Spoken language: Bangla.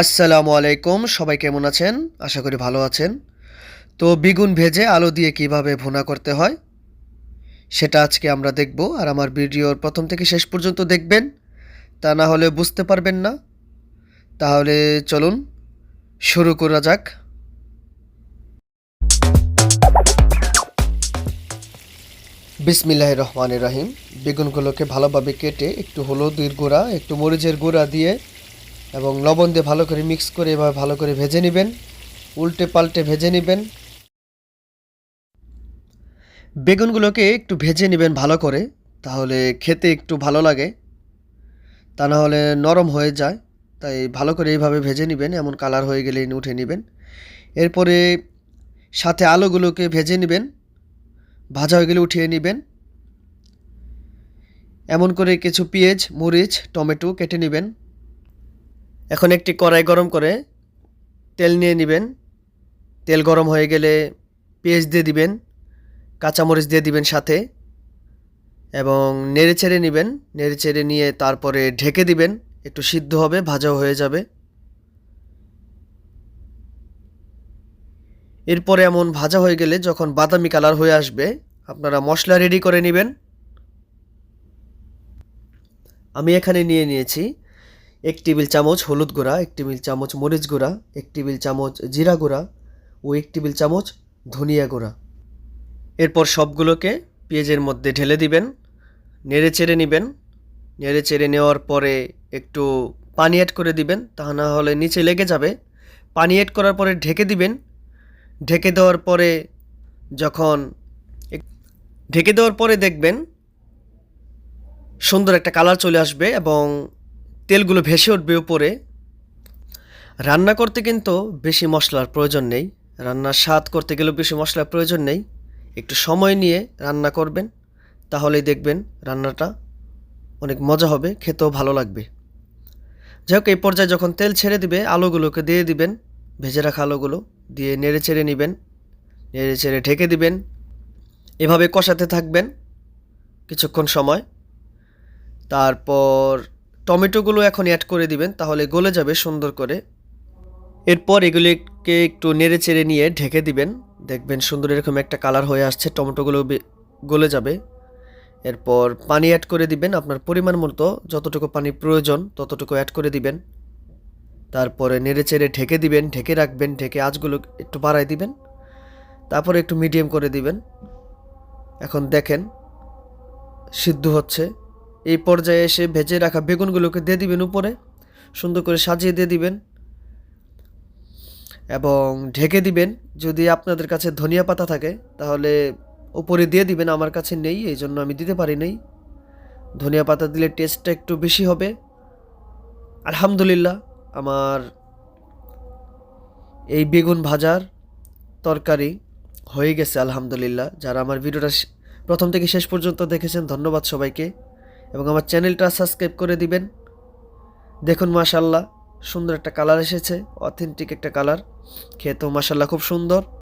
আসসালামু আলাইকুম, সবাই কেমন আছেন? আশা করি ভালো আছেন। তো বেগুন ভেজে আলু দিয়ে কিভাবে ভুনা করতে হয় সেটা আজকে আমরা দেখব। আর আমার ভিডিওর প্রথম থেকে শেষ পর্যন্ত দেখবেন, তা না হলে বুঝতে পারবেন না। তাহলে চলুন শুরু করা যাক। বিসমিল্লাহির রহমানির রহিম। বেগুনগুলোকে ভালোভাবে কেটে একটু হলুদের গুঁড়া, একটু মরিচের গুঁড়া দিয়ে এবং লবণ দিয়ে ভালো করে মিক্স করে এভাবে ভালো করে ভেজে নেবেন। উল্টে পাল্টে ভেজে নেবেন। বেগুনগুলোকে একটু ভেজে নেবেন ভালো করে, তাহলে খেতে একটু ভালো লাগে, তা না হলে নরম হয়ে যায়। তাই ভালো করে এইভাবে ভেজে নেবেন, এমন কালার হয়ে গেলে উঠে নেবেন। এরপরে সাথে আলুগুলোকে ভেজে নেবেন, ভাজা হয়ে গেলে উঠিয়ে নেবেন। এমন করে কিছু পেঁয়াজ, মরিচ, টমেটো কেটে নেবেন। এখন একটি কড়াই গরম করে তেল নিয়ে নেবেন। তেল গরম হয়ে গেলে পেঁয়াজ দিয়ে দিবেন, কাঁচামরিচ দিয়ে দিবেন সাথে, এবং নেড়েচেড়ে নেবেন। নেড়েচেড়ে নিয়ে তারপরে ঢেকে দিবেন, একটু সিদ্ধ হবে, ভাজাও হয়ে যাবে। এরপরে এমন ভাজা হয়ে গেলে যখন বাদামি কালার হয়ে আসবে, আপনারা মশলা রেডি করে নেবেন। আমি এখানে নিয়ে নিয়েছি 1 টেবিল চামচ হলুদ গুঁড়া, 1 টেবিল চামচ মরিচ গুঁড়া, 1 টেবিল চামচ জিরা গুঁড়া ও 1 টেবিল চামচ ধনিয়া গুঁড়া। এরপর সবগুলোকে পেঁয়াজের মধ্যে ঢেলে দিবেন, নেড়ে চেড়ে নেবেন। নেড়ে চেড়ে নেওয়ার পরে একটু পানি অ্যাড করে দিবেন, তা না হলে নিচে লেগে যাবে। পানি অ্যাড করার পরে ঢেকে দিবেন। ঢেকে দেওয়ার পরে যখন ঢেকে দেওয়ার পরে দেখবেন সুন্দর একটা কালার চলে আসবে এবং তেলগুলো ভেসে উঠবে উপরে। রান্না করতে কিন্তু বেশি মশলার প্রয়োজন নেই, রান্নার স্বাদ করতে গেলেও বেশি মশলার প্রয়োজন নেই। একটু সময় নিয়ে রান্না করবেন, তাহলেই দেখবেন রান্নাটা অনেক মজা হবে, খেতেও ভালো লাগবে। যাই হোক, এই পর্যায়ে যখন তেল ছেড়ে দিবে আলুগুলোকে দিয়ে দিবেন, ভেজে রাখা আলুগুলো দিয়ে নেড়ে চেড়ে নেবেন। নেড়ে চেড়ে ঢেকে দিবেন, এভাবে কষাতে থাকবেন কিছুক্ষণ সময়। তারপর টমেটোগুলো এখন অ্যাড করে দিবেন, তাহলে গলে যাবে সুন্দর করে। এরপর এগুলিকে একটু নেড়ে চেড়ে নিয়ে ঢেকে দিবেন, দেখবেন সুন্দর এরকম একটা কালার হয়ে আসছে, টমেটোগুলো গলে যাবে। এরপর পানি অ্যাড করে দিবেন, আপনার পরিমাণ মতো যতটুকু পানি প্রয়োজন ততটুকু অ্যাড করে দিবেন। তারপরে নেড়ে চেড়ে ঢেকে দিবেন, ঢেকে রাখবেন, ঢেকে আঁচগুলো একটু বাড়ায় দিবেন, তারপরে একটু মিডিয়াম করে দিবেন। এখন দেখেন সিদ্ধ হচ্ছে। এই পর্যায়ে এসে ভেজে রাখা বেগুনগুলোকে দিয়ে দিবেন উপরে, সুন্দর করে সাজিয়ে দিয়ে দিবেন এবং ঢেকে দিবেন। যদি আপনাদের কাছে ধনিয়া পাতা থাকে তাহলে উপরে দিয়ে দিবেন, আমার কাছে নেই এই জন্য আমি দিতে পারি নাই। ধনিয়া পাতা দিলে টেস্টটা একটু বেশি হবে। আলহামদুলিল্লাহ, আমার এই বেগুন ভাজার তরকারি হয়ে গেছে আলহামদুলিল্লাহ। যারা আমার ভিডিওটা প্রথম থেকে শেষ পর্যন্ত দেখেছেন ধন্যবাদ সবাইকে, এবং আমার চ্যানেলটা সাবস্ক্রাইব করে দিবেন। দেখুন মাশাল্লাহ সুন্দর একটা কালার এসেছে, অথেন্টিক একটা কালার, খেতেও মাশাল্লাহ খুব সুন্দর।